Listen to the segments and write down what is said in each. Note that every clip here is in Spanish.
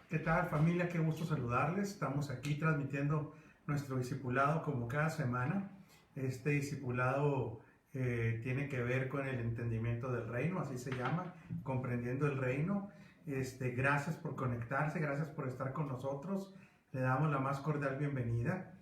¿Qué tal, familia? Qué gusto saludarles. Estamos aquí transmitiendo nuestro discipulado como cada semana. Este discipulado tiene que ver con el entendimiento del reino, así se llama, comprendiendo el reino. Gracias por conectarse, gracias por estar con nosotros. Le damos la más cordial bienvenida.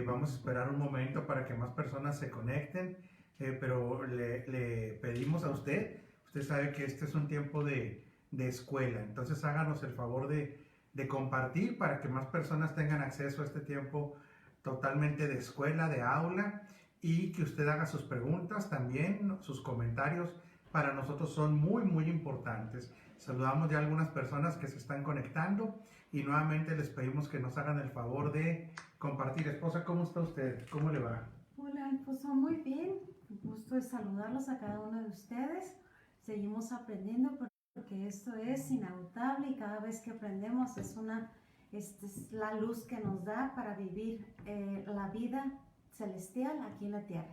Vamos a esperar un momento para que más personas se conecten, pero le pedimos a usted sabe que este es un tiempo de escuela, entonces háganos el favor de compartir para que más personas tengan acceso a este tiempo totalmente de escuela, de aula, y que usted haga sus preguntas también, sus comentarios para nosotros son muy importantes. Saludamos ya a algunas personas que se están conectando y nuevamente les pedimos que nos hagan el favor de compartir. Esposa, ¿cómo está usted? ¿Cómo le va? Hola, esposo, muy bien. Gusto de saludarlos a cada uno de ustedes. Seguimos aprendiendo porque esto es inagotable y cada vez que aprendemos es la luz que nos da para vivir la vida celestial aquí en la tierra.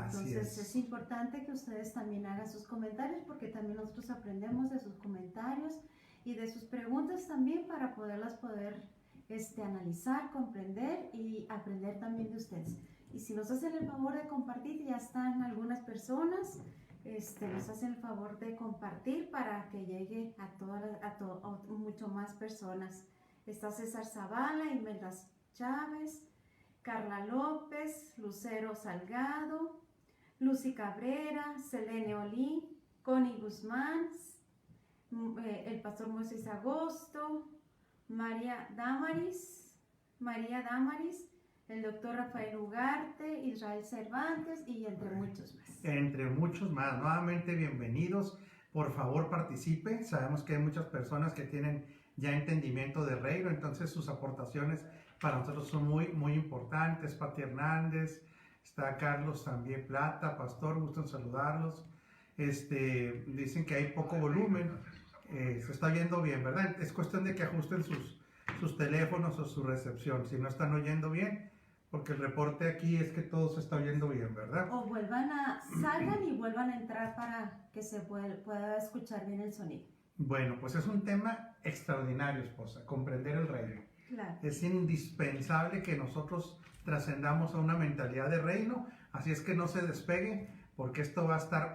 Entonces es importante que ustedes también hagan sus comentarios porque también nosotros aprendemos de sus comentarios y de sus preguntas también para poder analizar, comprender y aprender también de ustedes. Y si nos hacen el favor de compartir, ya están algunas personas, nos hacen el favor de compartir para que llegue a mucho más personas. Está César Zavala, Imelda Chávez, Carla López, Lucero Salgado, Lucy Cabrera, Selene Olí, Connie Guzmán, el pastor Moisés Agosto, María Damaris, el doctor Rafael Ugarte, Israel Cervantes y entre muchos más. Entre muchos más. Nuevamente bienvenidos. Por favor participe. Sabemos que hay muchas personas que tienen ya entendimiento del reino, entonces sus aportaciones para nosotros son muy importantes. Pati Hernández, está Carlos también Plata, pastor, gusto en saludarlos. Dicen que hay poco volumen. Se está oyendo bien, ¿verdad? Es cuestión de que ajusten sus teléfonos o su recepción. Si no están oyendo bien, porque el reporte aquí es que todo se está oyendo bien, ¿verdad? O salgan y vuelvan a entrar para que se pueda escuchar bien el sonido. Bueno, pues es un tema extraordinario, esposa, comprender el reino. Claro. Es indispensable que nosotros trascendamos a una mentalidad de reino, así es que no se despegue, porque esto va a estar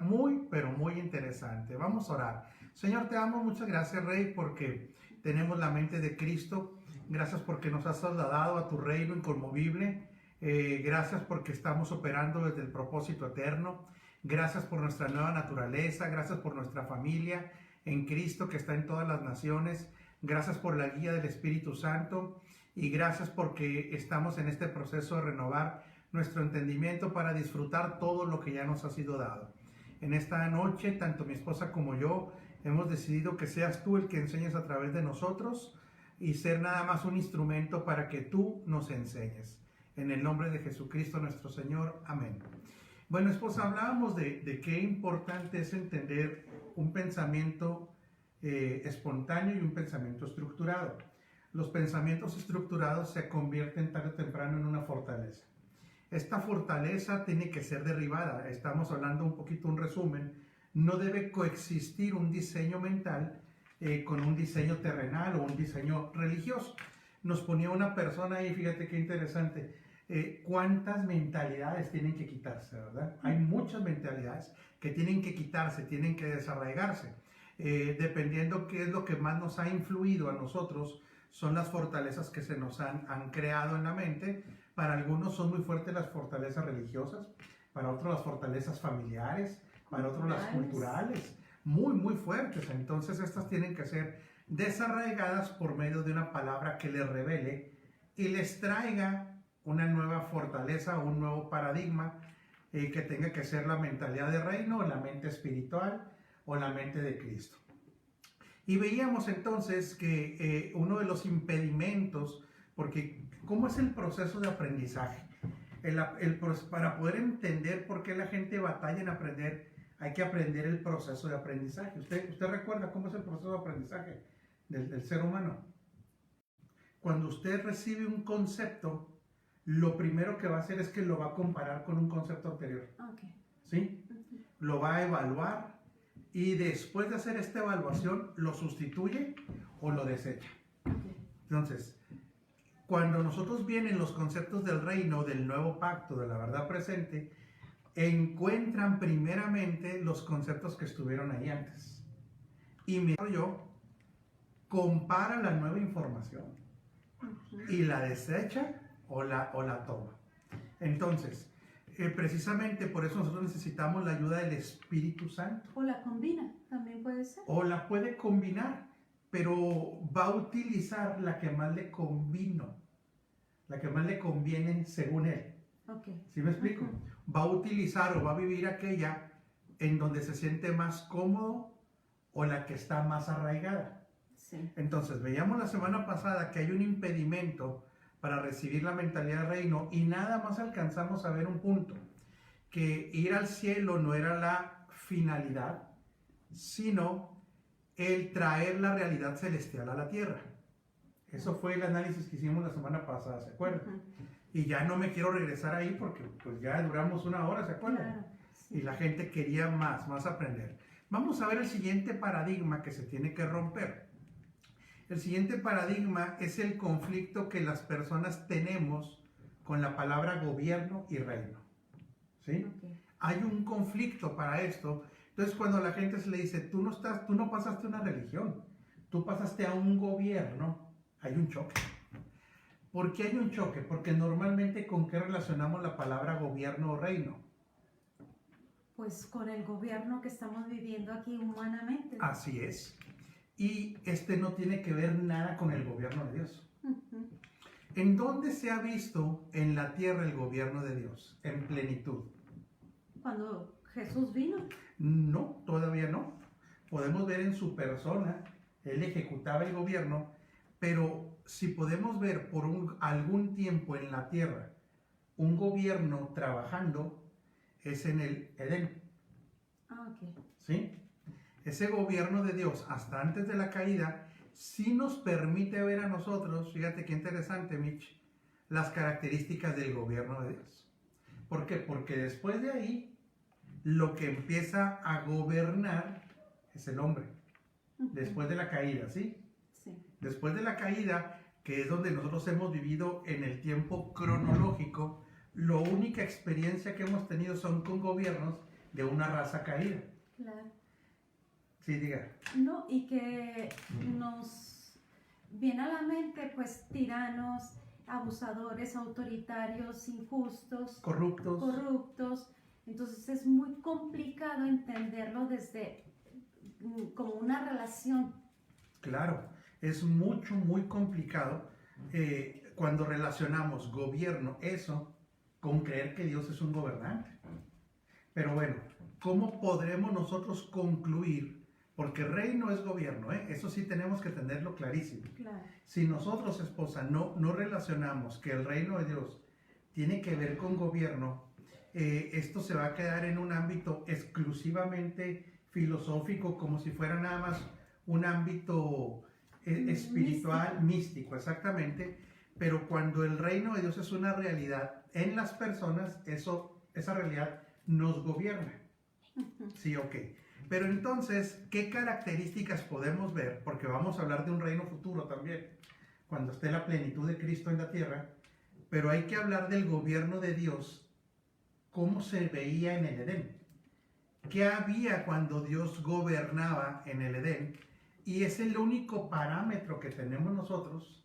pero muy interesante. Vamos a orar. Señor, te damos muchas gracias, Rey, porque tenemos la mente de Cristo. Gracias porque nos has trasladado a tu reino inconmovible. Gracias porque estamos operando desde el propósito eterno. Gracias por nuestra nueva naturaleza. Gracias por nuestra familia en Cristo que está en todas las naciones. Gracias por la guía del Espíritu Santo. Y gracias porque estamos en este proceso de renovar nuestro entendimiento para disfrutar todo lo que ya nos ha sido dado. En esta noche, tanto mi esposa como yo hemos decidido que seas tú el que enseñes a través de nosotros y ser nada más un instrumento para que tú nos enseñes. En el nombre de Jesucristo nuestro Señor. Amén. Bueno, esposa, hablábamos de qué importante es entender un pensamiento espontáneo y un pensamiento estructurado. Los pensamientos estructurados se convierten tarde o temprano en una fortaleza. Esta fortaleza tiene que ser derribada. Estamos hablando un poquito, un resumen. No debe coexistir un diseño mental con un diseño terrenal o un diseño religioso. Nos ponía una persona ahí, fíjate qué interesante, cuántas mentalidades tienen que quitarse, ¿verdad? Hay muchas mentalidades que tienen que quitarse, tienen que desarraigarse. Dependiendo qué es lo que más nos ha influido a nosotros, son las fortalezas que se nos han creado en la mente. Para algunos son muy fuertes las fortalezas religiosas, para otros las fortalezas familiares, para otros las culturales, muy fuertes. Entonces estas tienen que ser desarraigadas por medio de una palabra que les revele y les traiga una nueva fortaleza, un nuevo paradigma que tenga que ser la mentalidad de reino, o la mente espiritual o la mente de Cristo. Y veíamos entonces que uno de los impedimentos, porque ¿cómo es el proceso de aprendizaje? Para poder entender por qué la gente batalla en aprender, hay que aprender el proceso de aprendizaje. ¿Usted recuerda cómo es el proceso de aprendizaje del ser humano? Cuando usted recibe un concepto, lo primero que va a hacer es que lo va a comparar con un concepto anterior. Okay. ¿Sí? Lo va a evaluar y después de hacer esta evaluación, lo sustituye o lo desecha. Ok. Entonces, cuando nosotros vienen los conceptos del reino, del nuevo pacto, de la verdad presente, encuentran primeramente los conceptos que estuvieron ahí antes. Y mi yo compara la nueva información y la desecha o la toma. Entonces, precisamente por eso nosotros necesitamos la ayuda del Espíritu Santo. O la combina, también puede ser. O la puede combinar, pero va a utilizar la que más le convino, la que más le conviene según él. Ok. ¿Sí me explico? Va a utilizar o va a vivir aquella en donde se siente más cómodo o la que está más arraigada. Sí. Entonces, veíamos la semana pasada que hay un impedimento para recibir la mentalidad del reino y nada más alcanzamos a ver un punto, que ir al cielo no era la finalidad, sino el traer la realidad celestial a la tierra. Eso fue el análisis que hicimos la semana pasada, ¿se acuerdan? Y ya no me quiero regresar ahí porque pues ya duramos 1 hora, ¿se acuerdan? Claro, sí. Y la gente quería más aprender. Vamos a ver el siguiente paradigma que se tiene que romper. El siguiente paradigma es el conflicto que las personas tenemos con la palabra gobierno y reino. ¿Sí? Ok. Hay un conflicto para esto. Entonces, cuando la gente se le dice, tú no pasaste a una religión, tú pasaste a un gobierno, hay un choque. ¿Por qué hay un choque? Porque normalmente, ¿con qué relacionamos la palabra gobierno o reino? Pues con el gobierno que estamos viviendo aquí humanamente. Así es. Y este no tiene que ver nada con el gobierno de Dios. ¿En dónde se ha visto en la tierra el gobierno de Dios? En plenitud. Cuando Jesús vino. No, todavía no. Podemos ver en su persona, él ejecutaba el gobierno, pero si podemos ver por algún tiempo en la tierra un gobierno trabajando, es en el Edén. Ah, ok. ¿Sí? Ese gobierno de Dios, hasta antes de la caída, sí nos permite ver a nosotros, fíjate qué interesante, Mitch, las características del gobierno de Dios. ¿Por qué? Porque después de ahí, lo que empieza a gobernar es el hombre. Después de la caída, ¿sí? Sí. Después de la caída, que es donde nosotros hemos vivido en el tiempo cronológico, la única experiencia que hemos tenido son con gobiernos de una raza caída. Claro. Sí, diga. No, y que nos viene a la mente, pues, tiranos, abusadores, autoritarios, injustos, Corruptos. Entonces es muy complicado entenderlo desde como una relación. Claro, es muy complicado cuando relacionamos gobierno, eso, con creer que Dios es un gobernante. Pero bueno, ¿cómo podremos nosotros concluir? Porque reino es gobierno, eso sí tenemos que tenerlo clarísimo. Claro. Si nosotros, esposa, no relacionamos que el reino de Dios tiene que ver con gobierno, esto se va a quedar en un ámbito exclusivamente filosófico, como si fuera nada más un ámbito espiritual, místico, exactamente. Pero cuando el reino de Dios es una realidad en las personas, esa realidad nos gobierna. Sí, ok. Pero entonces, ¿qué características podemos ver? Porque vamos a hablar de un reino futuro también, cuando esté la plenitud de Cristo en la tierra, pero hay que hablar del gobierno de Dios, cómo se veía en el Edén. ¿Qué había cuando Dios gobernaba en el Edén? Y es el único parámetro que tenemos nosotros,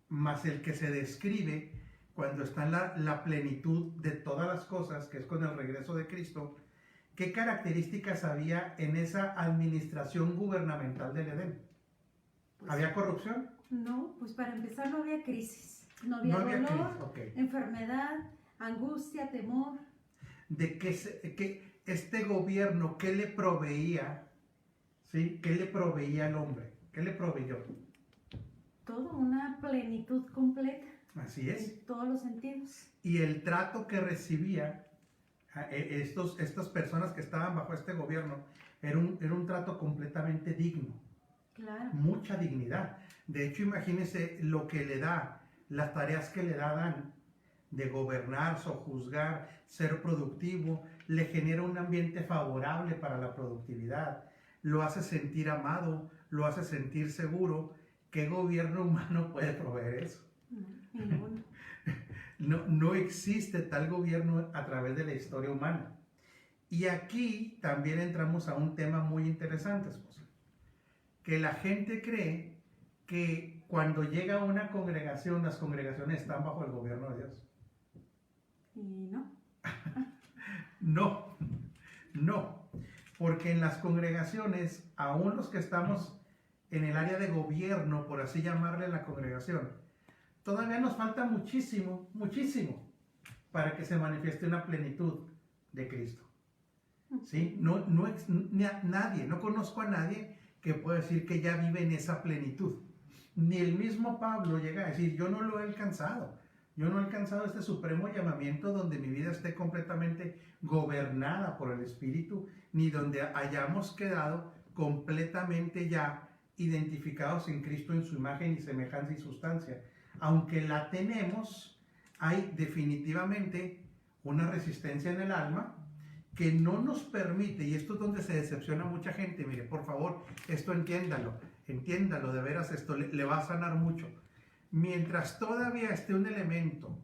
más el que se describe cuando está en la plenitud de todas las cosas, que es con el regreso de Cristo. ¿Qué características había en esa administración gubernamental del Edén? Pues, ¿Había corrupción? No, pues para empezar no había crisis, no había dolor, crisis, okay. Enfermedad, angustia, temor. De que este gobierno, ¿qué le proveía? ¿Sí? ¿Qué le proveía al hombre? ¿Qué le proveyó? Todo, una plenitud completa. Así es. En todos los sentidos. Y el trato que recibía estas personas que estaban bajo este gobierno era un trato completamente digno. Claro. Mucha dignidad. De hecho, imagínense lo que le da, las tareas que le dan de gobernar, sojuzgar, ser productivo, le genera un ambiente favorable para la productividad, lo hace sentir amado, lo hace sentir seguro, ¿qué gobierno humano puede proveer eso? Ninguno. No existe tal gobierno a través de la historia humana. Y aquí también entramos a un tema muy interesante, esposa, que la gente cree que cuando llega a una congregación, las congregaciones están bajo el gobierno de Dios. Y no. No, no, porque en las congregaciones, aún los que estamos en el área de gobierno, por así llamarle la congregación, todavía nos falta muchísimo, muchísimo para que se manifieste una plenitud de Cristo. ¿Sí? Nadie, no conozco a nadie que pueda decir que ya vive en esa plenitud. Ni el mismo Pablo llega a decir, yo no lo he alcanzado. Yo no he alcanzado este supremo llamamiento donde mi vida esté completamente gobernada por el Espíritu, ni donde hayamos quedado completamente ya identificados en Cristo en su imagen y semejanza y sustancia. Aunque la tenemos, hay definitivamente una resistencia en el alma que no nos permite, y esto es donde se decepciona mucha gente. Mire, por favor, esto entiéndalo, de veras, esto le va a sanar mucho. Mientras todavía esté un elemento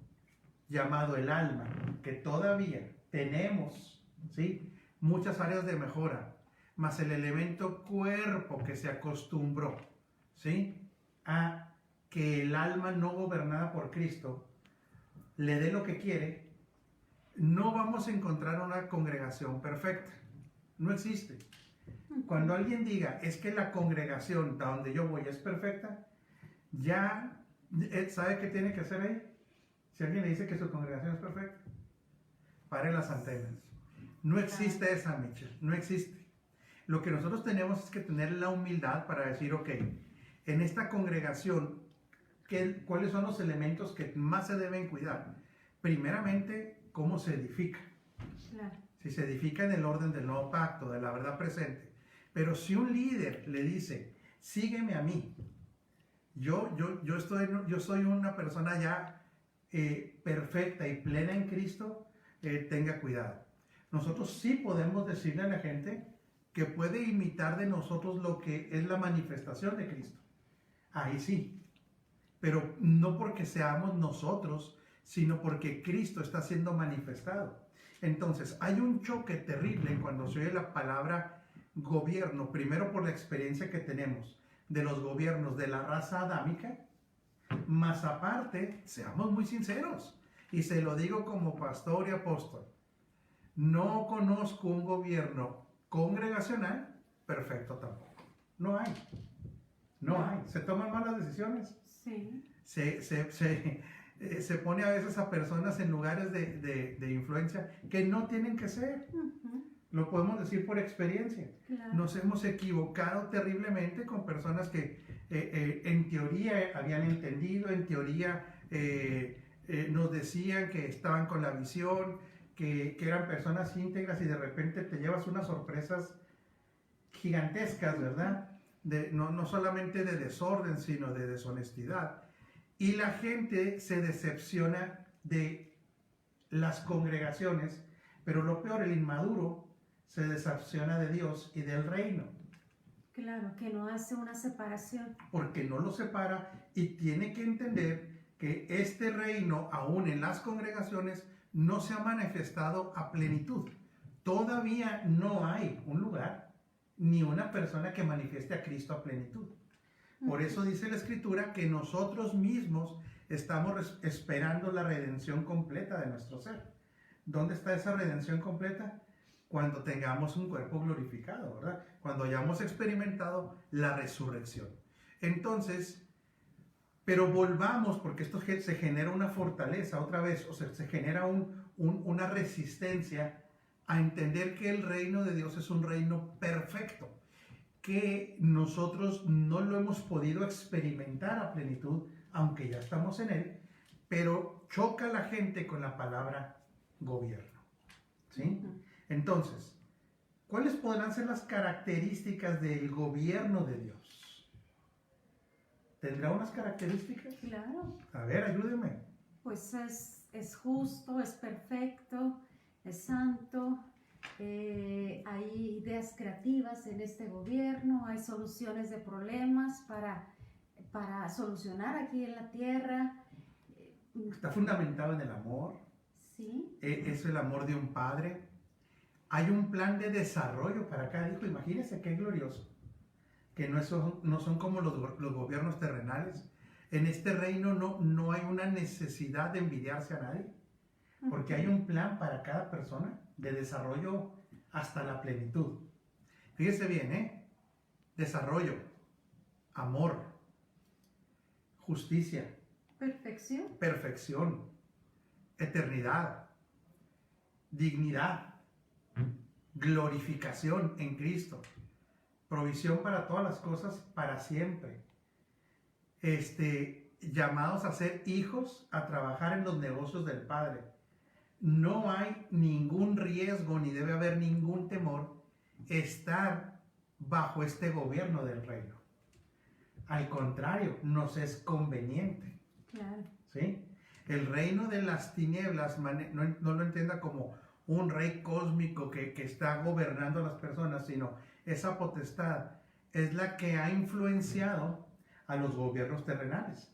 llamado el alma, que todavía tenemos, ¿sí?, muchas áreas de mejora, más el elemento cuerpo que se acostumbró, ¿sí?, a que el alma no gobernada por Cristo le dé lo que quiere, no vamos a encontrar una congregación perfecta. No existe. Cuando alguien diga, es que la congregación a donde yo voy es perfecta, ya ¿sabe qué tiene que hacer ahí? Si alguien le dice que su congregación es perfecta, pare las antenas. No existe esa, Michelle, no existe. Lo que nosotros tenemos es que tener la humildad para decir, ok, en esta congregación, ¿cuáles son los elementos que más se deben cuidar? Primeramente, ¿cómo se edifica? Claro. Si se edifica en el orden del nuevo pacto, de la verdad presente. Pero si un líder le dice, sígueme a mí, yo soy una persona ya perfecta y plena en Cristo, tenga cuidado. Nosotros sí podemos decirle a la gente que puede imitar de nosotros lo que es la manifestación de Cristo. Ahí sí. Pero no porque seamos nosotros, sino porque Cristo está siendo manifestado. Entonces, hay un choque terrible cuando se oye la palabra gobierno, primero por la experiencia que tenemos de los gobiernos de la raza adámica, más aparte, seamos muy sinceros, y se lo digo como pastor y apóstol, no conozco un gobierno congregacional perfecto tampoco. No hay. No hay. Se toman malas decisiones. Sí. Se pone a veces a personas en lugares de influencia que no tienen que ser. Lo podemos decir por experiencia. Claro. Nos hemos equivocado terriblemente con personas que en teoría habían entendido, en teoría nos decían que estaban con la visión, que eran personas íntegras, y de repente te llevas unas sorpresas gigantescas, ¿verdad? No solamente de desorden, sino de deshonestidad. Y la gente se decepciona de las congregaciones, pero lo peor, el inmaduro se decepciona de Dios y del reino. Claro, que no hace una separación. Porque no lo separa, y tiene que entender que este reino, aún en las congregaciones, no se ha manifestado a plenitud. Todavía no hay un lugar ni una persona que manifieste a Cristo a plenitud. Por eso dice la Escritura que nosotros mismos estamos esperando la redención completa de nuestro ser. ¿Dónde está esa redención completa? Cuando tengamos un cuerpo glorificado, ¿verdad? Cuando hayamos experimentado la resurrección. Entonces, pero volvamos, porque esto se genera una fortaleza otra vez, o sea, se genera una resistencia a entender que el reino de Dios es un reino perfecto, que nosotros no lo hemos podido experimentar a plenitud, aunque ya estamos en él, pero choca la gente con la palabra gobierno, ¿sí? Entonces, ¿cuáles podrán ser las características del gobierno de Dios? ¿Tendrá unas características? Claro. A ver, ayúdeme. Pues es justo, es perfecto, es santo. Hay ideas creativas en este gobierno, hay soluciones de problemas para para solucionar aquí en la tierra. Está fundamentado en el amor. Sí. Es el amor de un padre. Hay un plan de desarrollo para cada hijo. Imagínense qué glorioso. Que no son como los gobiernos terrenales. En este reino no hay una necesidad de envidiarse a nadie. Porque hay un plan para cada persona de desarrollo hasta la plenitud. Fíjese bien, desarrollo, amor, justicia, perfección, eternidad, dignidad, glorificación en Cristo, provisión para todas las cosas para siempre. Llamados a ser hijos, a trabajar en los negocios del Padre. No hay ningún riesgo ni debe haber ningún temor estar bajo este gobierno del reino. Al contrario, nos es conveniente. Claro. ¿Sí? El reino de las tinieblas, no lo entienda como un rey cósmico que está gobernando a las personas, sino esa potestad es la que ha influenciado a los gobiernos terrenales.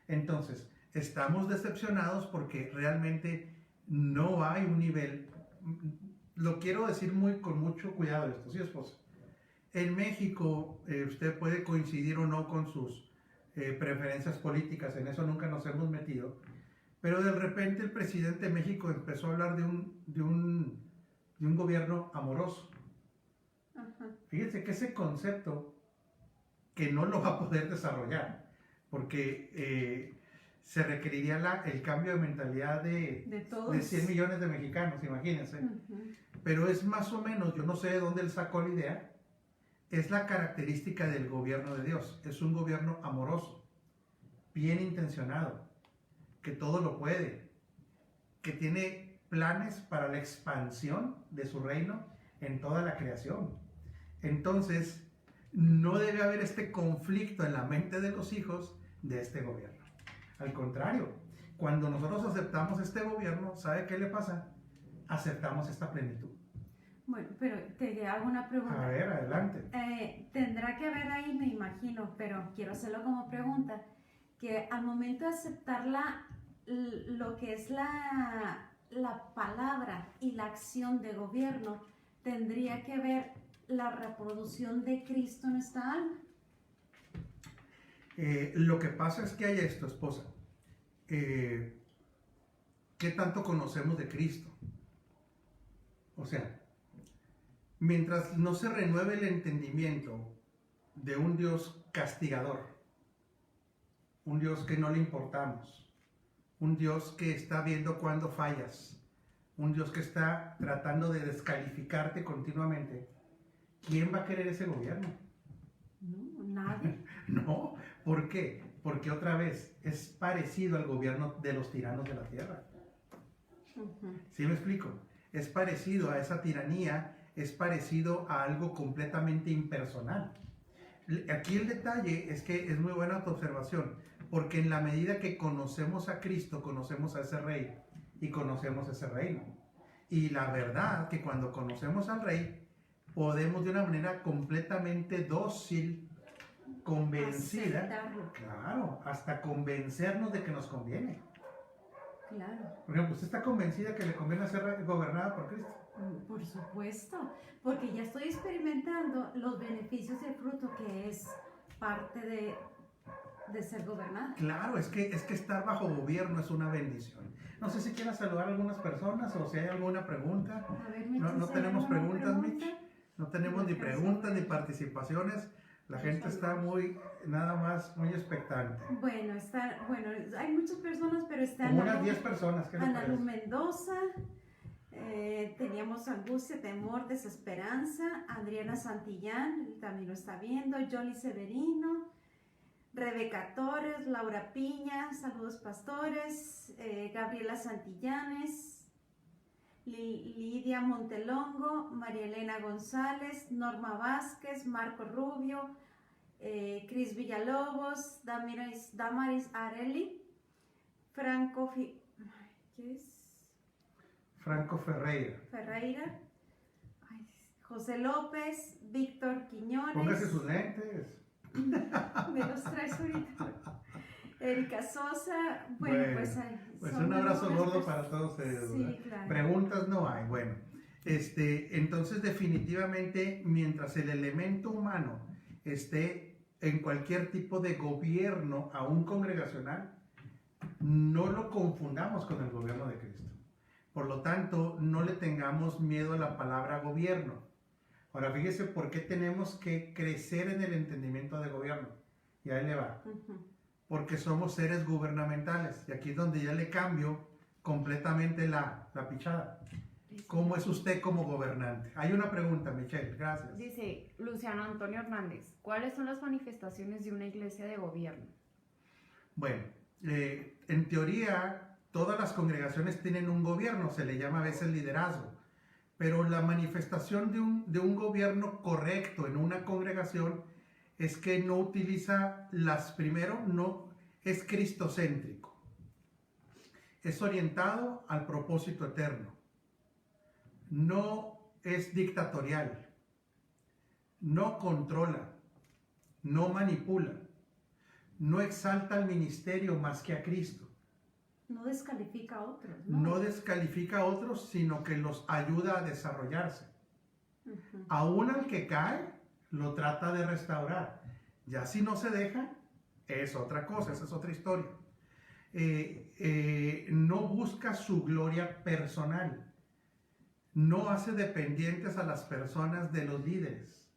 Entonces, estamos decepcionados porque realmente no hay un nivel. Lo quiero decir con mucho cuidado esto, ¿sí, esposa? En México, usted puede coincidir o no con sus preferencias políticas, en eso nunca nos hemos metido, pero de repente el presidente de México empezó a hablar de un gobierno amoroso. Ajá. Fíjense que ese concepto que no lo va a poder desarrollar, porque se requeriría el cambio de mentalidad de 100 millones de mexicanos, imagínense. Pero es más o menos, yo no sé de dónde él sacó la idea, es la característica del gobierno de Dios. Es un gobierno amoroso, bien intencionado, que todo lo puede, que tiene planes para la expansión de su reino en toda la creación. Entonces, no debe haber este conflicto en la mente de los hijos de este gobierno. Al contrario, cuando nosotros aceptamos este gobierno, ¿sabe qué le pasa? Aceptamos esta plenitud. Bueno, pero te hago una pregunta. A ver, adelante. Tendrá que haber ahí, me imagino, pero quiero hacerlo como pregunta, que al momento de aceptar lo que es la palabra y la acción de gobierno, tendría que ver la reproducción de Cristo en esta alma. Lo que pasa es que hay esto, esposa. ¿Qué tanto conocemos de Cristo? O sea, mientras no se renueve el entendimiento de un Dios castigador, un Dios que no le importamos, un Dios que está viendo cuando fallas, un Dios que está tratando de descalificarte continuamente, ¿quién va a querer ese gobierno? No, nadie. No, ¿por qué? Porque otra vez es parecido al gobierno de los tiranos de la tierra. ¿Sí me explico? Es parecido a esa tiranía, es parecido a algo completamente impersonal. Aquí el detalle es que es muy buena tu observación, porque en la medida que conocemos a Cristo, conocemos a ese Rey y conocemos ese reino. Y la verdad que cuando conocemos al Rey, podemos de una manera completamente dócil, convencida, aceptarlo. Claro, hasta convencernos de que nos conviene. Claro. Por ejemplo, ¿usted está convencida que le conviene ser gobernada por Cristo? Por supuesto, porque ya estoy experimentando los beneficios y el fruto que es parte de ser gobernada. Claro, es que estar bajo gobierno es una bendición. No sé si quieras saludar a algunas personas o si hay alguna pregunta. A ver, No tenemos preguntas, Mitch. No tenemos ni preguntas ni participaciones. La gente está muy expectante. Bueno, hay muchas personas, pero están como unas 10 personas. ¿Qué le Ana parece? Lu Mendoza, teníamos angustia, temor, desesperanza. Adriana Santillán también lo está viendo. Yoli Severino, Rebeca Torres, Laura Piña, saludos pastores. Gabriela Santillanes, Lidia Montelongo, María Elena González, Norma Vázquez, Marco Rubio, Cris Villalobos, Damaris Areli, Franco Ferreira, José López, Víctor Quiñones. Póngase sus lentes. de los tres ahorita. Erika Sosa, Bueno, pues, pues son un abrazo algunas gordo pers- para todos ustedes, Sí, ¿verdad? claro. Preguntas no hay. Bueno, entonces definitivamente mientras el elemento humano esté en cualquier tipo de gobierno, aún congregacional, no lo confundamos con el gobierno de Cristo. Por lo tanto, no le tengamos miedo a la palabra gobierno. Ahora, fíjese por qué tenemos que crecer en el entendimiento de gobierno. Y ahí le va. Porque somos seres gubernamentales. Y aquí es donde ya le cambio completamente la pichada. ¿Cómo es usted como gobernante? Hay una pregunta, Michelle, gracias. Dice Luciano Antonio Hernández, ¿cuáles son las manifestaciones de una iglesia de gobierno? Bueno, en teoría, todas las congregaciones tienen un gobierno, se le llama a veces liderazgo, pero la manifestación de un gobierno correcto en una congregación es que no utiliza no es cristocéntrico, es orientado al propósito eterno, no es dictatorial, no controla, no manipula, no exalta al ministerio más que a Cristo. No descalifica a otros, No descalifica a otros, sino que los ayuda a desarrollarse. Aún al que cae, lo trata de restaurar. Ya si no se deja, es otra cosa, esa es otra historia. No busca su gloria personal. No hace dependientes a las personas de los líderes.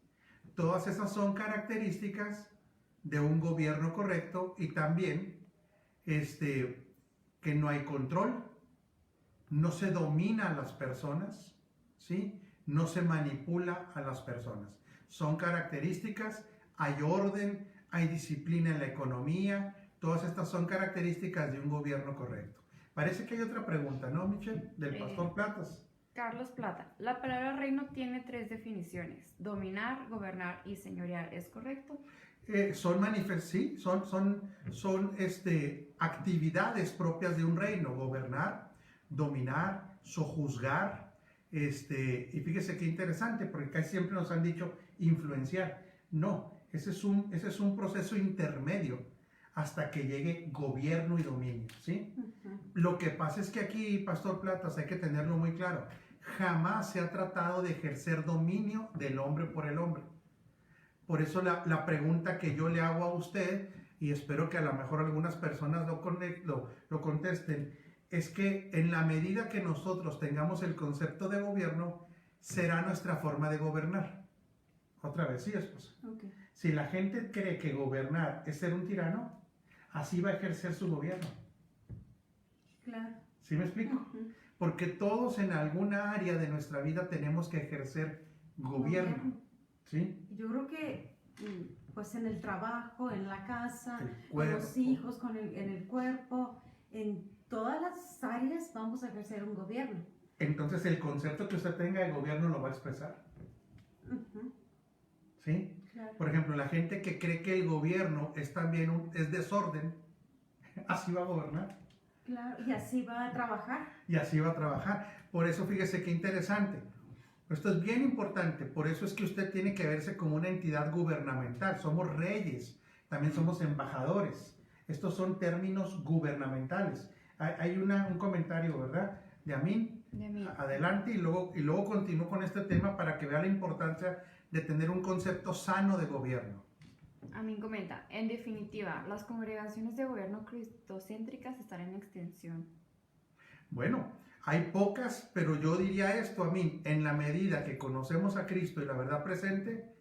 Todas esas son características de un gobierno correcto y también que no hay control, no se domina a las personas, ¿sí? No se manipula a las personas. Son características, hay orden, hay disciplina en la economía, todas estas son características de un gobierno correcto. Parece que hay otra pregunta, ¿no, Michelle? Del pastor Platas. Carlos Plata, la palabra reino tiene 3 definiciones, dominar, gobernar y señorear, ¿es correcto? Son actividades propias de un reino: gobernar, dominar, sojuzgar, y fíjese qué interesante, porque casi siempre nos han dicho influenciar. No, ese es un proceso intermedio hasta que llegue gobierno y dominio, ¿sí? Lo que pasa es que aquí, Pastor Platas, hay que tenerlo muy claro, jamás se ha tratado de ejercer dominio del hombre por el hombre. Por eso la pregunta que yo le hago a usted, y espero que a lo mejor algunas personas lo contesten, es que en la medida que nosotros tengamos el concepto de gobierno, será nuestra forma de gobernar. Otra vez, sí, esposa. Okay. Si la gente cree que gobernar es ser un tirano, así va a ejercer su gobierno. Claro. ¿Sí me explico? Porque todos en alguna área de nuestra vida tenemos que ejercer gobierno. ¿Sí? Yo creo que pues en el trabajo, en la casa, con cuerpo. los hijos, en el cuerpo, en todas las áreas vamos a ejercer un gobierno. Entonces el concepto que usted tenga de gobierno lo va a expresar. ¿Sí? Claro. Por ejemplo, la gente que cree que el gobierno es también es desorden, así va a gobernar. Claro, y así va a trabajar. Y así va a trabajar. Por eso fíjese qué interesante. Esto es bien importante, por eso es que usted tiene que verse como una entidad gubernamental. Somos reyes, también somos embajadores. Estos son términos gubernamentales. Hay un comentario, ¿verdad? De Amin. Adelante y luego continúo con este tema para que vea la importancia de tener un concepto sano de gobierno. Amin comenta, en definitiva, las congregaciones de gobierno cristocéntricas están en extensión. Bueno, hay pocas, pero yo diría esto, Amin, en la medida que conocemos a Cristo y la verdad presente,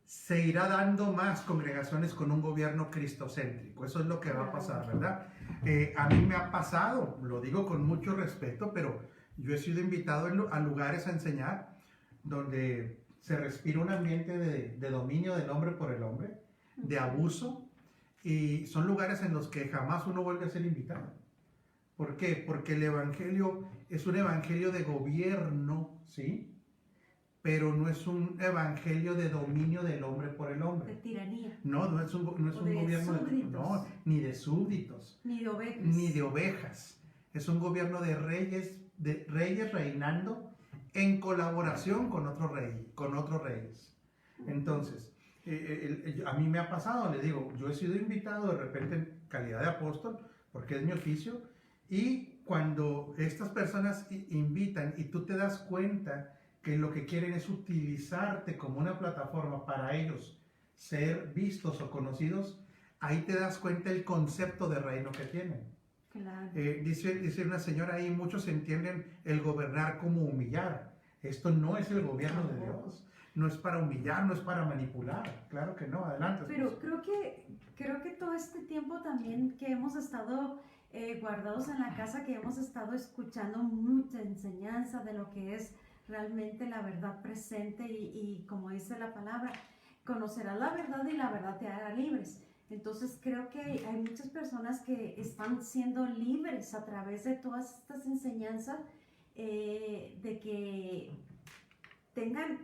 se irá dando más congregaciones con un gobierno cristocéntrico. Eso es lo que va a pasar, ¿verdad? A mí me ha pasado, lo digo con mucho respeto, pero yo he sido invitado a lugares a enseñar donde se respira un ambiente de dominio del hombre por el hombre, de abuso, y son lugares en los que jamás uno vuelve a ser invitado. ¿Por qué? Porque el evangelio es un evangelio de gobierno, ¿sí? Pero no es un evangelio de dominio del hombre por el hombre. De tiranía. No es un gobierno súbditos. ni de súbditos. Ni de ovejas. Ni de ovejas. Es un gobierno de reyes reinando en colaboración con otros reyes. Entonces, A mí me ha pasado, le digo, yo he sido invitado de repente en calidad de apóstol, porque es mi oficio, y cuando estas personas invitan y tú te das cuenta que lo que quieren es utilizarte como una plataforma para ellos ser vistos o conocidos, ahí te das cuenta el concepto de reino que tienen. Claro. Dice una señora ahí, muchos entienden el gobernar como humillar. Esto no es el gobierno de Dios. No es para humillar, no es para manipular. Claro que no. Adelante. Pero creo que todo este tiempo también que hemos estado guardados en la casa, que hemos estado escuchando mucha enseñanza de lo que es realmente la verdad presente y como dice la palabra, conocerás la verdad y la verdad te hará libres. Entonces creo que hay muchas personas que están siendo libres a través de todas estas enseñanzas, de que tengan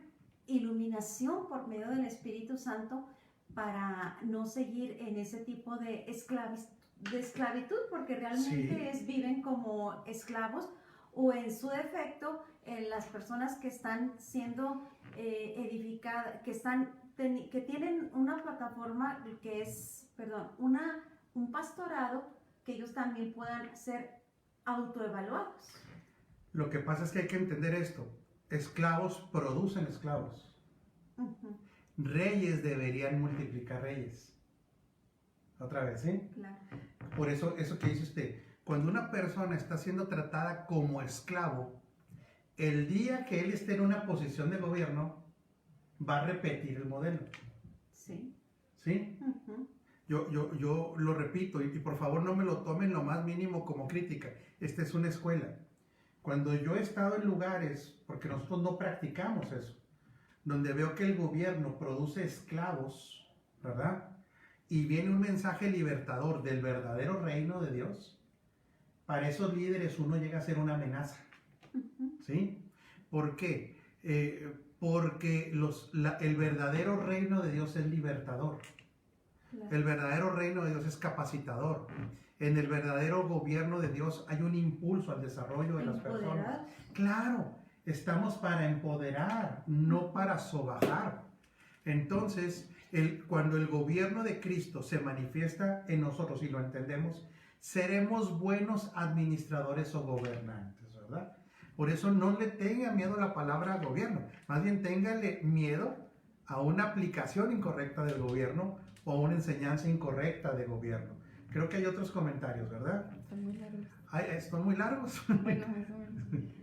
iluminación por medio del Espíritu Santo para no seguir en ese tipo de esclavitud, porque realmente viven como esclavos, o en su defecto, las personas que están siendo edificadas, que tienen una plataforma que es, un pastorado, que ellos también puedan ser autoevaluados. Lo que pasa es que hay que entender esto. Esclavos producen esclavos. Uh-huh. Reyes deberían multiplicar reyes. Otra vez, ¿sí? Claro. Por eso que dice usted, cuando una persona está siendo tratada como esclavo, el día que él esté en una posición de gobierno, va a repetir el modelo. Sí. ¿Sí? Uh-huh. Yo lo repito, y por favor no me lo tomen lo más mínimo como crítica. Esta es una escuela. Cuando yo he estado en lugares, porque nosotros no practicamos eso, donde veo que el gobierno produce esclavos, ¿verdad? Y viene un mensaje libertador del verdadero reino de Dios, para esos líderes uno llega a ser una amenaza. ¿Sí? ¿Por qué? Porque el verdadero reino de Dios es libertador. Claro. El verdadero reino de Dios es capacitador. En el verdadero gobierno de Dios hay un impulso al desarrollo de las personas. Claro, estamos para empoderar, no para sobajar. Entonces, cuando el gobierno de Cristo se manifiesta en nosotros y lo entendemos, seremos buenos administradores o gobernantes, ¿verdad? Por eso no le tenga miedo a la palabra gobierno, más bien téngale miedo a una aplicación incorrecta del gobierno o a una enseñanza incorrecta de gobierno. Creo que hay otros comentarios, ¿verdad? Están muy largos. ¿Están muy largos?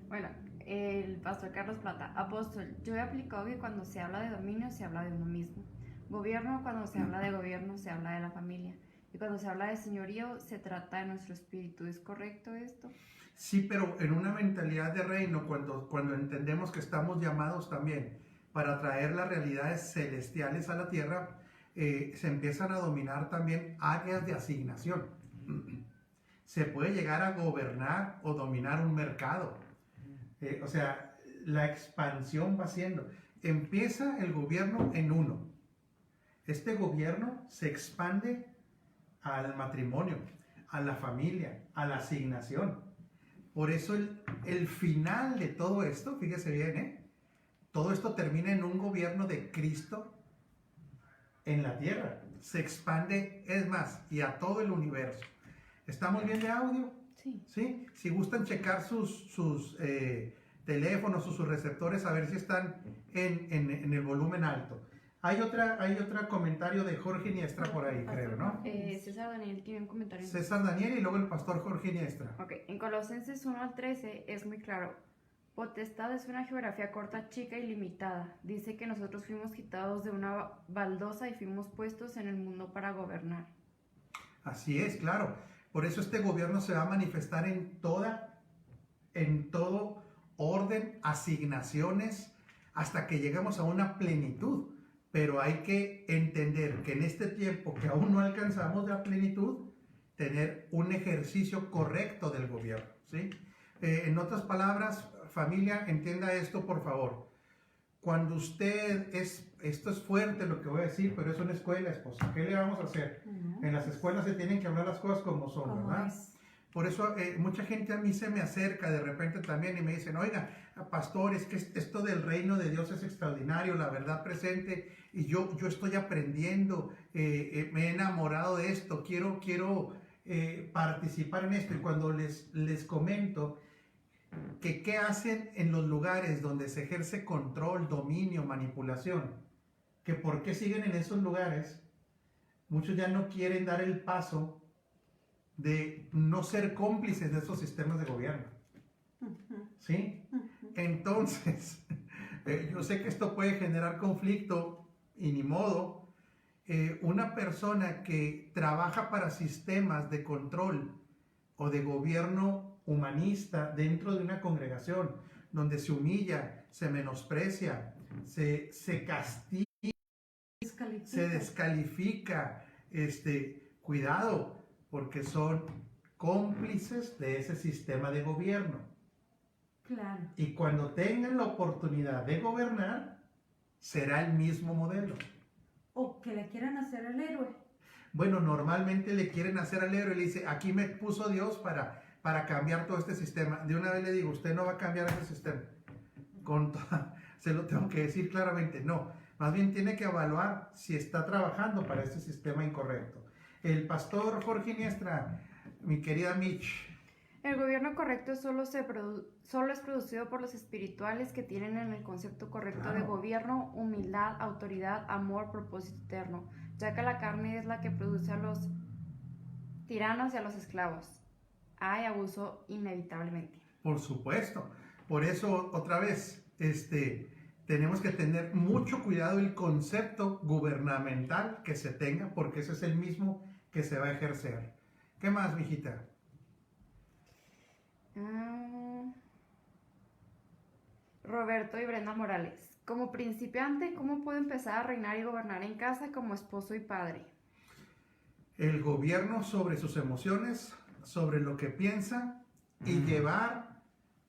Bueno, el pastor Carlos Plata. Apóstol, yo he aplicado que cuando se habla de dominio se habla de uno mismo. Gobierno, cuando se habla de gobierno se habla de la familia. Y cuando se habla de señorío se trata de nuestro espíritu. ¿Es correcto esto? Sí, pero en una mentalidad de reino, cuando entendemos que estamos llamados también para traer las realidades celestiales a la tierra, se empiezan a dominar también áreas de asignación. Se puede llegar a gobernar o dominar un mercado. O sea, la expansión va siendo. Empieza el gobierno en uno. Este gobierno se expande al matrimonio, a la familia, a la asignación. Por eso el final de todo esto, fíjese bien, todo esto termina en un gobierno de Cristo en la tierra. Se expande, es más, y a todo el universo. ¿Estamos bien de audio? Sí. ¿Sí? Si gustan checar sus teléfonos o sus receptores, a ver si están en el volumen alto. Hay otro comentario de Jorge Iniestra por ahí, creo, ¿no? César Daniel tiene un comentario. César Daniel y luego el pastor Jorge Iniestra. Ok, en Colosenses 1 al 13 es muy claro. Potestad es una geografía corta, chica y limitada. Dice que nosotros fuimos quitados de una baldosa y fuimos puestos en el mundo para gobernar. Así es, claro. Por eso este gobierno se va a manifestar en todo orden, asignaciones, hasta que lleguemos a una plenitud. Pero hay que entender que en este tiempo que aún no alcanzamos la plenitud, tener un ejercicio correcto del gobierno, ¿sí? En otras palabras, familia, entienda esto por favor. Cuando esto es fuerte lo que voy a decir, pero es una escuela, esposa. ¿Qué le vamos a hacer? En las escuelas se tienen que hablar las cosas como son, ¿verdad? Por eso mucha gente a mí se me acerca de repente también y me dicen, oiga, pastor, es que esto del reino de Dios es extraordinario, la verdad presente, y yo estoy aprendiendo, me he enamorado de esto, quiero participar en esto. Y cuando les comento que qué hacen en los lugares donde se ejerce control, dominio, manipulación, que por qué siguen en esos lugares, muchos ya no quieren dar el paso de no ser cómplices de esos sistemas de gobierno. ¿Sí? Entonces, yo sé que esto puede generar conflicto y ni modo. Una persona que trabaja para sistemas de control o de gobierno humanista dentro de una congregación donde se humilla, se menosprecia, se castiga, se descalifica, cuidado, porque son cómplices de ese sistema de gobierno. Claro. Y cuando tengan la oportunidad de gobernar, será el mismo modelo. O que le quieran hacer el héroe. Bueno, normalmente le quieren hacer al héroe y le dice, aquí me puso Dios para cambiar todo este sistema. De una vez le digo, usted no va a cambiar ese sistema. Se lo tengo que decir claramente, no. Más bien tiene que evaluar si está trabajando para este sistema incorrecto. El pastor Jorge Iniestra, mi querida Mitch. El gobierno correcto solo es producido por los espirituales que tienen en el concepto correcto de gobierno, humildad, autoridad, amor, propósito eterno, ya que la carne es la que produce a los tiranos y a los esclavos. Hay abuso inevitablemente. Por supuesto. Por eso, otra vez, tenemos que tener mucho cuidado el concepto gubernamental que se tenga, porque ese es el mismo que se va a ejercer. ¿Qué más, mijita? Roberto y Brenda Morales. Como principiante, ¿cómo puedo empezar a reinar y gobernar en casa como esposo y padre? El gobierno sobre sus emociones, sobre lo que piensa y llevar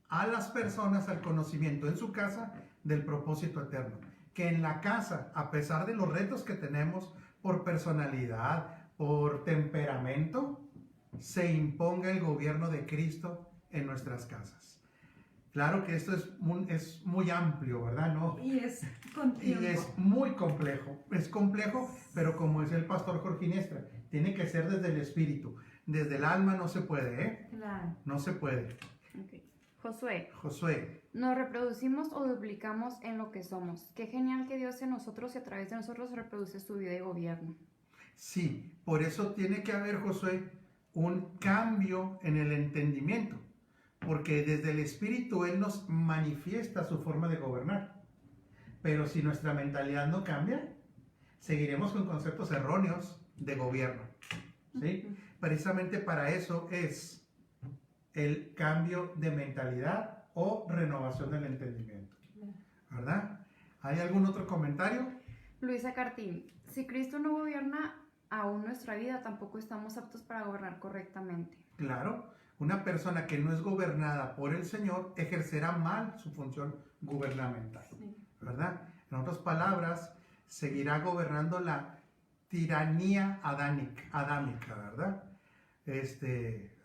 a las personas al conocimiento en su casa del propósito eterno. Que en la casa, a pesar de los retos que tenemos por personalidad, por temperamento, se imponga el gobierno de Cristo en nuestras casas. Claro que esto es muy amplio, ¿verdad? ¿No? Y es con tiempo. Y es muy complejo. Es complejo, pero como dice el pastor Jorge Iniestra, tiene que ser desde el espíritu. Desde el alma no se puede, ¿eh? Claro. No se puede. Okay. Josué. Nos reproducimos o duplicamos en lo que somos. Qué genial que Dios en nosotros y a través de nosotros reproduce su vida y gobierno. Sí, por eso tiene que haber, Josué, un cambio en el entendimiento. Porque desde el espíritu Él nos manifiesta su forma de gobernar. Pero si nuestra mentalidad no cambia, seguiremos con conceptos erróneos de gobierno. ¿Sí? Precisamente para eso es el cambio de mentalidad o renovación del entendimiento. ¿Verdad? ¿Hay algún otro comentario? Luisa Cartín. Si Cristo no gobierna aún nuestra vida, tampoco estamos aptos para gobernar correctamente. Claro. Una persona que no es gobernada por el Señor ejercerá mal su función gubernamental, ¿verdad? En otras palabras, seguirá gobernando la tiranía adámica, ¿verdad?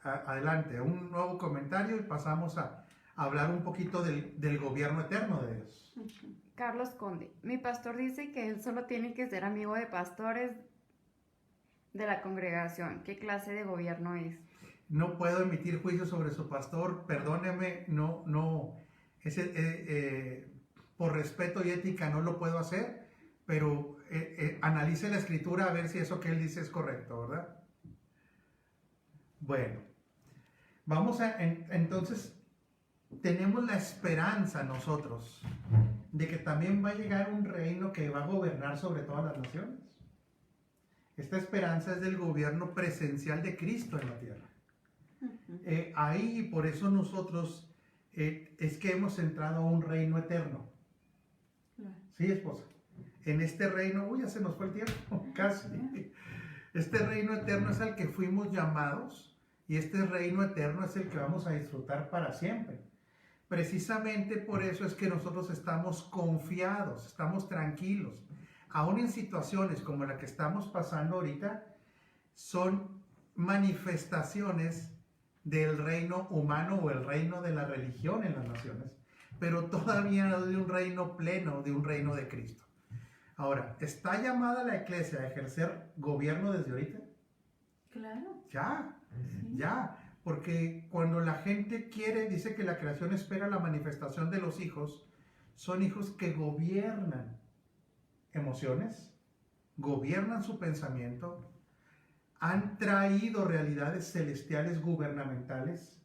Adelante, un nuevo comentario y pasamos a hablar un poquito del gobierno eterno de Dios. Carlos Conde. Mi pastor dice que él solo tiene que ser amigo de pastores de la congregación. ¿Qué clase de gobierno es? No puedo emitir juicio sobre su pastor, perdóneme, por respeto y ética no lo puedo hacer, pero analice la escritura a ver si eso que él dice es correcto, ¿verdad? Bueno, entonces, tenemos la esperanza nosotros de que también va a llegar un reino que va a gobernar sobre todas las naciones. Esta esperanza es del gobierno presencial de Cristo en la tierra. Ahí, por eso nosotros es que hemos entrado a un reino eterno. ¿Sí, esposa? En este reino, ya se nos fue el tiempo, casi. Este reino eterno es al que fuimos llamados y este reino eterno es el que vamos a disfrutar para siempre. Precisamente por eso es que nosotros estamos confiados, estamos tranquilos. Aún en situaciones como la que estamos pasando ahorita, son manifestaciones del reino humano o el reino de la religión en las naciones, pero todavía no de un reino pleno, de un reino de Cristo. Ahora, ¿está llamada la iglesia a ejercer gobierno desde ahorita? Claro. Ya, Sí. ya, porque cuando la gente quiere, dice que la creación espera la manifestación de los hijos, son hijos que gobiernan emociones, gobiernan su pensamiento, han traído realidades celestiales gubernamentales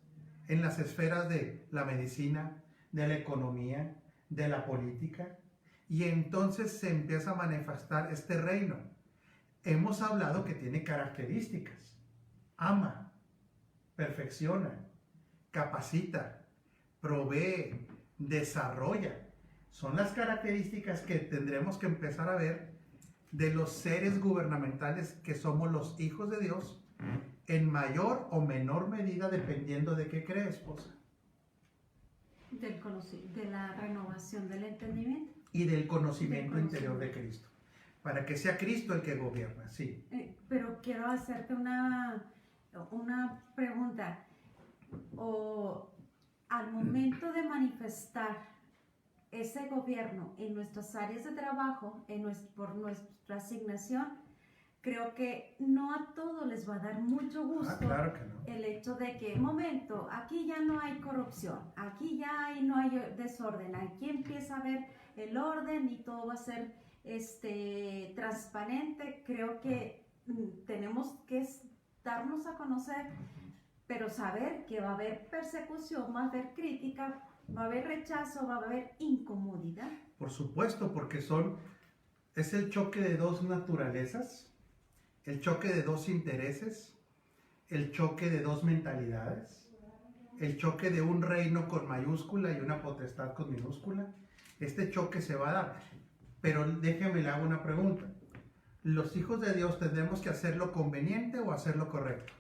en las esferas de la medicina, de la economía, de la política, y entonces se empieza a manifestar este reino. Hemos hablado que tiene características: ama, perfecciona, capacita, provee, desarrolla. Son las características que tendremos que empezar a ver de los seres gubernamentales que somos los hijos de Dios, en mayor o menor medida dependiendo de qué cree, esposa. De la renovación del entendimiento. Y del conocimiento interior de Cristo, para que sea Cristo el que gobierna, sí. Pero quiero hacerte una pregunta. O al momento de manifestar ese gobierno en nuestras áreas de trabajo, por nuestra asignación, creo que no a todos les va a dar mucho gusto Claro que no. el hecho de que, momento, aquí ya no hay corrupción, aquí ya no hay desorden, aquí empieza a haber el orden y todo va a ser transparente. Creo que tenemos que darnos a conocer, pero saber que va a haber persecución, va a haber crítica, va a haber rechazo, va a haber incomodidad. Por supuesto, porque es el choque de dos naturalezas, el choque de dos intereses, el choque de dos mentalidades, el choque de un reino con mayúscula y una potestad con minúscula. Este choque se va a dar. Pero déjeme le hago una pregunta. ¿Los hijos de Dios tendremos que hacer lo conveniente o hacer lo correcto?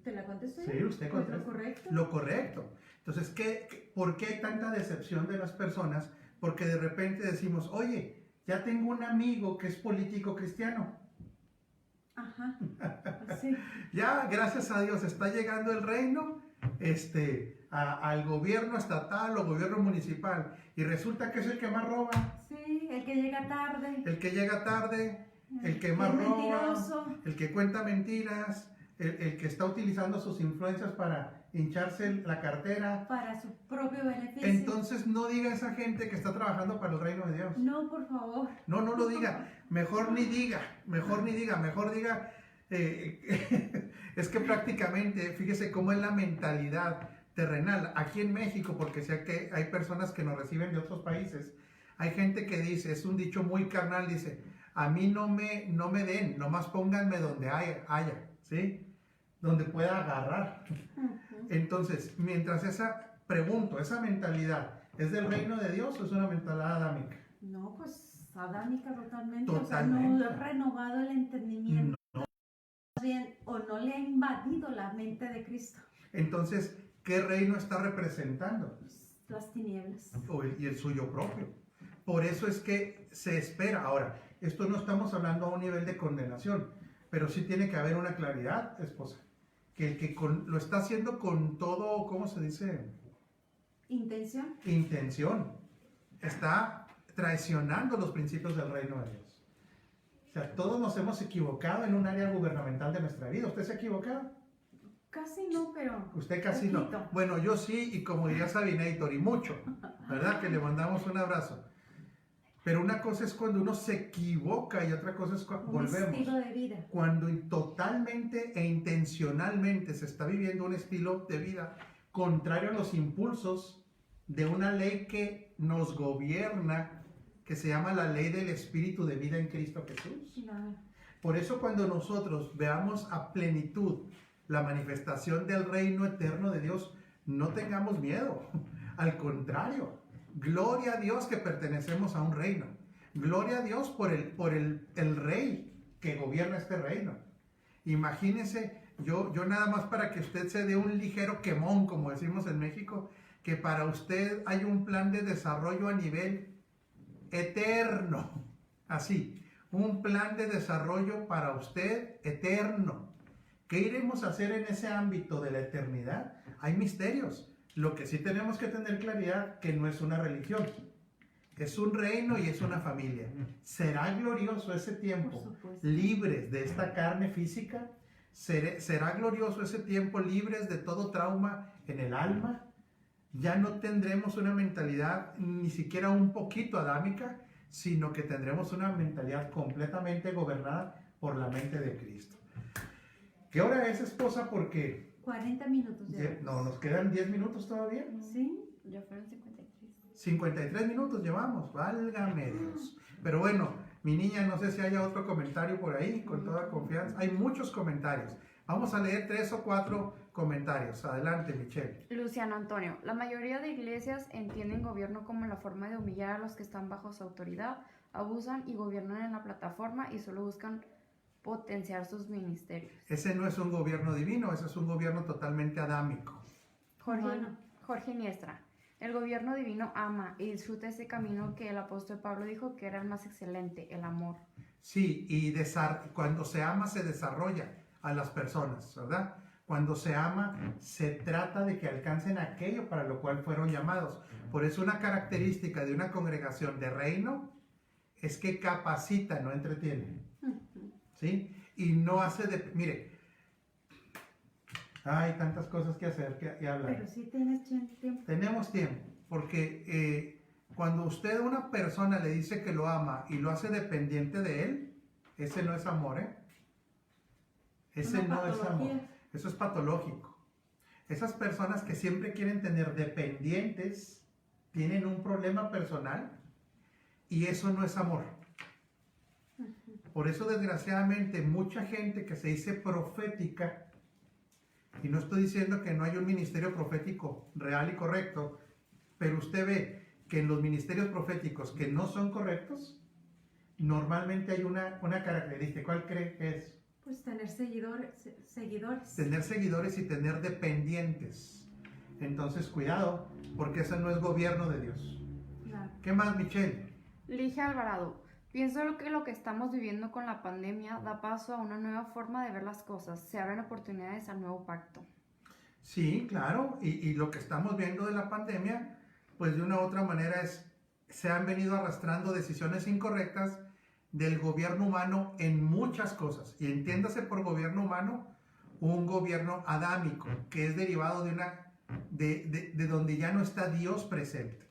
¿Te la contesto? Sí, usted Pues contesta. lo correcto. Lo correcto. Entonces, ¿por qué hay tanta decepción de las personas? Porque de repente decimos, oye, ya tengo un amigo que es político cristiano. Ajá. Sí. Ya, gracias a Dios, está llegando el reino al gobierno estatal o gobierno municipal. Y resulta que es el que más roba. Sí, el que llega tarde. El que llega tarde, el que más el roba, mentiroso. el que cuenta mentiras, el que está utilizando sus influencias para hincharse la cartera. Para su propio beneficio. Entonces no diga a esa gente que está trabajando para el reino de Dios. No, por favor. No lo diga. Mejor diga. Es que prácticamente, fíjese cómo es la mentalidad terrenal. Aquí en México, porque sé que hay personas que nos reciben de otros países, hay gente que dice, es un dicho muy carnal, dice, a mí no me den, nomás pónganme donde haya, ¿sí? Donde pueda agarrar. Entonces, mientras esa mentalidad es del reino de Dios o es una mentalidad adámica. No, pues adámica totalmente. Totalmente. O sea, no ha renovado el entendimiento. Más bien, o no le ha invadido la mente de Cristo. Entonces, ¿qué reino está representando? Las tinieblas. Y el suyo propio. Por eso es que se espera. Ahora, esto no estamos hablando a un nivel de condenación, pero sí tiene que haber una claridad, esposa. Que el que lo está haciendo con todo, ¿cómo se dice? ¿Intención? Intención. Está traicionando los principios del reino de Dios. O sea, todos nos hemos equivocado en un área gubernamental de nuestra vida. ¿Usted se ha equivocado? Casi no, pero... Usted casi poquito. no. Bueno, yo sí, y como diría Sabinator, y mucho, ¿verdad? Que le mandamos un abrazo. Pero una cosa es cuando uno se equivoca y otra cosa es cuando Un volvemos. estilo de vida. Cuando totalmente e intencionalmente se está viviendo un estilo de vida contrario a los impulsos de una ley que nos gobierna, que se llama la ley del espíritu de vida en Cristo Jesús. Claro. Por eso cuando nosotros veamos a plenitud la manifestación del reino eterno de Dios, no tengamos miedo. Al contrario, gloria a Dios que pertenecemos a un reino. Gloria a Dios por el rey que gobierna este reino. Imagínese, yo nada más para que usted se dé un ligero quemón, como decimos en México, que para usted hay un plan de desarrollo a nivel eterno. Así, un plan de desarrollo para usted eterno, ¿Qué iremos a hacer en ese ámbito de la eternidad? Hay misterios. Lo que sí tenemos que tener claridad que no es una religión. Es un reino y es una familia. ¿Será glorioso ese tiempo Por supuesto. libres de esta carne física? ¿Será glorioso ese tiempo libres de todo trauma en el alma? Ya no tendremos una mentalidad ni siquiera un poquito adámica, sino que tendremos una mentalidad completamente gobernada por la mente de Cristo. ¿Qué hora es, esposa? Porque 40 minutos ya. no, nos quedan 10 minutos todavía. ¿Sí? Ya fueron 53. 53 minutos llevamos, válgame Dios. Pero bueno, mi niña, no sé si haya otro comentario por ahí, con toda confianza. Hay muchos comentarios. Vamos a leer 3 o 4 comentarios. Adelante, Michelle. Luciano Antonio, la mayoría de iglesias entienden gobierno como la forma de humillar a los que están bajo su autoridad, abusan y gobiernan en la plataforma y solo buscan potenciar sus ministerios. Ese no es un gobierno divino, ese es un gobierno totalmente adámico. Bueno. Jorge Niestra, el gobierno divino ama y disfruta ese camino que el apóstol Pablo dijo que era el más excelente, el amor. Sí, y cuando se ama se desarrolla a las personas, ¿verdad? Cuando se ama, se trata de que alcancen aquello para lo cual fueron llamados. Por eso una característica de una congregación de reino es que capacita, no entretiene. ¿Sí? Y no hace de... Mire, hay tantas cosas que hacer y hablar. Pero sí tienes tiempo. Tenemos tiempo, porque cuando usted a una persona le dice que lo ama y lo hace dependiente de él, ese no es amor, ¿eh? Ese Una no es amor. patología. Eso es patológico. Esas personas que siempre quieren tener dependientes tienen un problema personal y eso no es amor. Por eso, desgraciadamente, mucha gente que se dice profética, y no estoy diciendo que no hay un ministerio profético real y correcto, pero usted ve que en los ministerios proféticos que no son correctos, normalmente hay una característica. ¿Cuál cree que es? Pues tener seguidores. Tener seguidores y tener dependientes. Entonces, cuidado, porque ese no es gobierno de Dios. Claro. ¿Qué más, Michelle? Ligia Alvarado, pienso que lo que estamos viviendo con la pandemia da paso a una nueva forma de ver las cosas, se abren oportunidades al nuevo pacto. Sí, claro, y lo que estamos viendo de la pandemia, pues de una u otra manera se han venido arrastrando decisiones incorrectas del gobierno humano en muchas cosas. Y entiéndase por gobierno humano un gobierno adámico, que es derivado de donde ya no está Dios presente.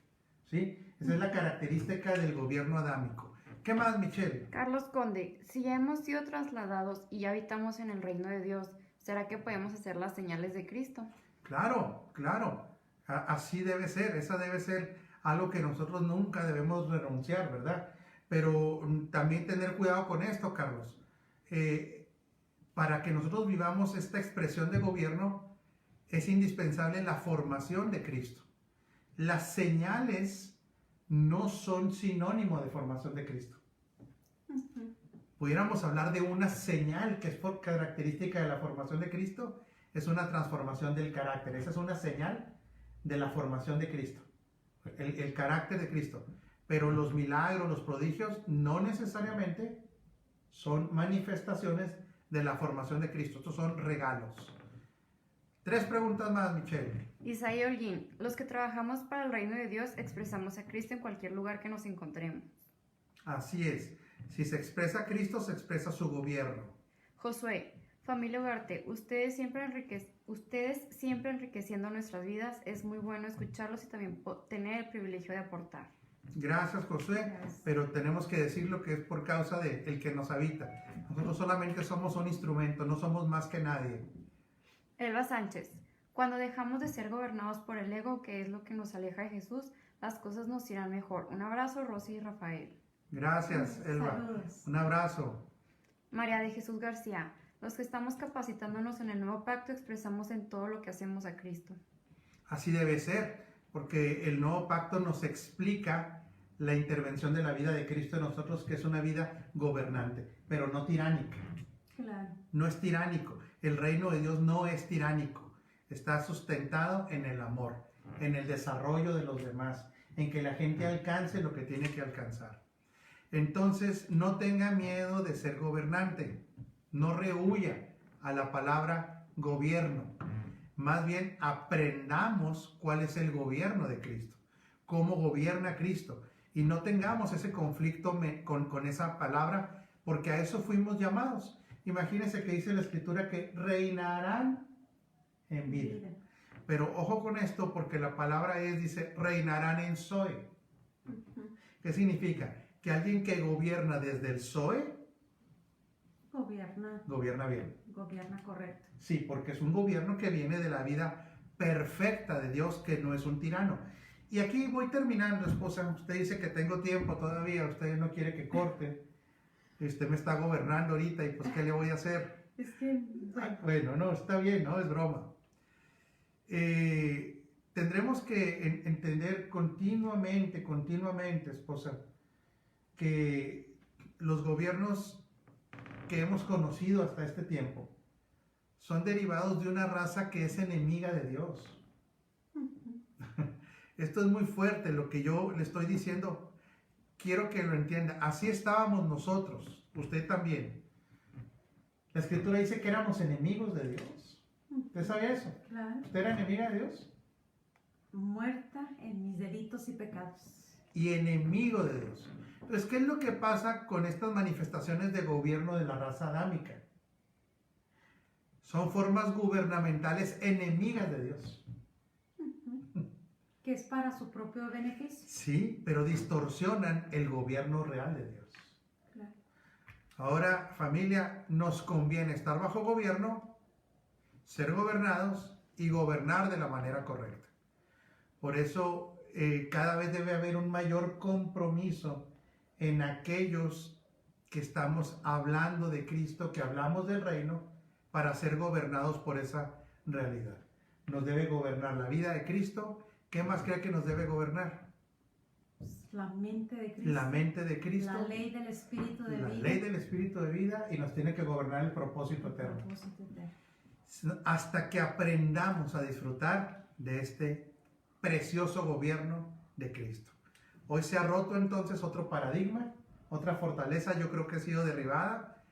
¿Sí? Esa es la característica del gobierno adámico. ¿Qué más, Michelle? Carlos Conde, si ya hemos sido trasladados y ya habitamos en el reino de Dios, ¿será que podemos hacer las señales de Cristo? Claro, claro. Así debe ser. Esa debe ser algo que nosotros nunca debemos renunciar, ¿verdad? Pero también tener cuidado con esto, Carlos. Para que nosotros vivamos esta expresión de gobierno, es indispensable la formación de Cristo. Las señales no son sinónimo de formación de Cristo. Pudiéramos hablar de una señal que es por característica de la formación de Cristo, es una transformación del carácter. Esa es una señal de la formación de Cristo, el carácter de Cristo. Pero los milagros, los prodigios, no necesariamente son manifestaciones de la formación de Cristo. Estos son regalos. 3 preguntas más, Michelle. Isaías Holguín, los que trabajamos para el reino de Dios expresamos a Cristo en cualquier lugar que nos encontremos. Así es. Si se expresa a Cristo, se expresa su gobierno. Josué, familia Ugarte, ustedes siempre enriqueciendo nuestras vidas. Es muy bueno escucharlos y también tener el privilegio de aportar. Gracias, Josué, Gracias. pero tenemos que decirlo que es por causa de el que nos habita. Nosotros solamente somos un instrumento, no somos más que nadie. Elba Sánchez, cuando dejamos de ser gobernados por el ego, que es lo que nos aleja de Jesús, las cosas nos irán mejor. Un abrazo, Rosy y Rafael. Gracias, Elba. Saludos. Un abrazo. María de Jesús García, los que estamos capacitándonos en el nuevo pacto expresamos en todo lo que hacemos a Cristo. Así debe ser, porque el nuevo pacto nos explica la intervención de la vida de Cristo en nosotros, que es una vida gobernante, pero no tiránica. Claro. No es tiránico. El reino de Dios no es tiránico. Está sustentado en el amor, en el desarrollo de los demás, en que la gente alcance lo que tiene que alcanzar. Entonces, no tenga miedo de ser gobernante. No rehuya a la palabra gobierno. Más bien aprendamos cuál es el gobierno de Cristo, cómo gobierna Cristo, y no tengamos ese conflicto con esa palabra, porque a eso fuimos llamados. Imagínense que dice la Escritura que reinarán en vida. Pero ojo con esto, porque la palabra dice, reinarán en Zoe. ¿Qué significa? Que alguien que gobierna desde el Zoe, gobierna bien. Gobierna correcto. Sí, porque es un gobierno que viene de la vida perfecta de Dios, que no es un tirano. Y aquí voy terminando, esposa. Usted dice que tengo tiempo todavía, usted no quiere que corte. Usted me está gobernando ahorita y pues ¿qué le voy a hacer? Es que, bueno, no, está bien, no es broma. Tendremos que entender continuamente, esposa, que los gobiernos que hemos conocido hasta este tiempo son derivados de una raza que es enemiga de Dios. Esto es muy fuerte lo que yo le estoy diciendo. Quiero que lo entienda. Así estábamos nosotros, usted también. La Escritura dice que éramos enemigos de Dios. ¿Usted sabe eso? Claro. ¿Usted era enemiga de Dios? Muerta en mis delitos y pecados. Y enemigo de Dios. Entonces, ¿qué es lo que pasa con estas manifestaciones de gobierno de la raza adámica? Son formas gubernamentales enemigas de Dios. Que es para su propio beneficio. Sí, pero distorsionan el gobierno real de Dios. Claro. Ahora, familia, nos conviene estar bajo gobierno, ser gobernados y gobernar de la manera correcta. Por eso, cada vez debe haber un mayor compromiso en aquellos que estamos hablando de Cristo, que hablamos del reino, para ser gobernados por esa realidad. Nos debe gobernar la vida de Cristo. ¿Qué más cree que nos debe gobernar? La mente de Cristo. La mente de Cristo. La ley del Espíritu de vida. La ley del Espíritu de vida, y nos tiene que gobernar el propósito eterno. Hasta que aprendamos a disfrutar de este precioso gobierno de Cristo. Hoy se ha roto entonces otro paradigma, otra fortaleza, yo creo que ha sido derribada,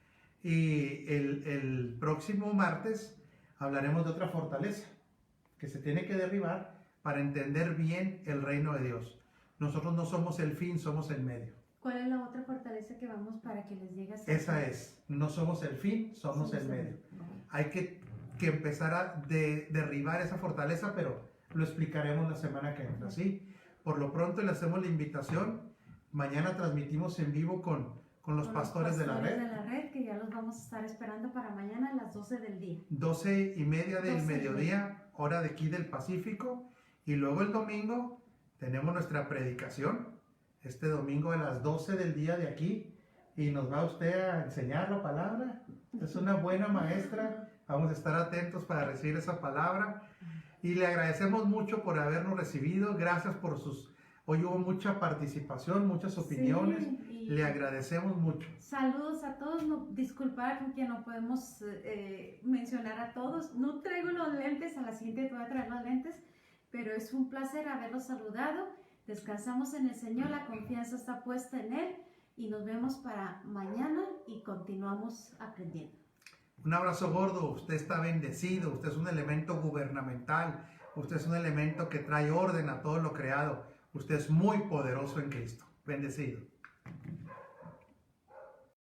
y el próximo martes hablaremos de otra fortaleza que se tiene que derribar para entender bien el reino de Dios. Nosotros no somos el fin, somos el medio. ¿Cuál es la otra fortaleza que vamos para que les llegue a ser? Esa es, no somos el fin, somos el medio. Hay que empezar a derribar esa fortaleza, pero lo explicaremos la semana que entra, ¿sí? Por lo pronto le hacemos la invitación. Mañana transmitimos en vivo con los pastores de la red. Que ya los vamos a estar esperando para mañana a las 12 del día. 12:30 del mediodía, hora de aquí del Pacífico. Y luego el domingo tenemos nuestra predicación. Este domingo a las 12 del día de aquí. Y nos va usted a enseñar la palabra. Es una buena maestra. Vamos a estar atentos para recibir esa palabra. Y le agradecemos mucho por habernos recibido. Gracias por sus... Hoy hubo mucha participación, muchas opiniones. Sí, le agradecemos mucho. Saludos a todos. No, disculpar que no podemos mencionar a todos. No traigo los lentes. A la siguiente te voy a traer los lentes. Pero es un placer haberlos saludado. Descansamos en el Señor. La confianza está puesta en Él. Y nos vemos para mañana y continuamos aprendiendo. Un abrazo gordo, usted está bendecido, usted es un elemento gubernamental, usted es un elemento que trae orden a todo lo creado, usted es muy poderoso en Cristo, bendecido.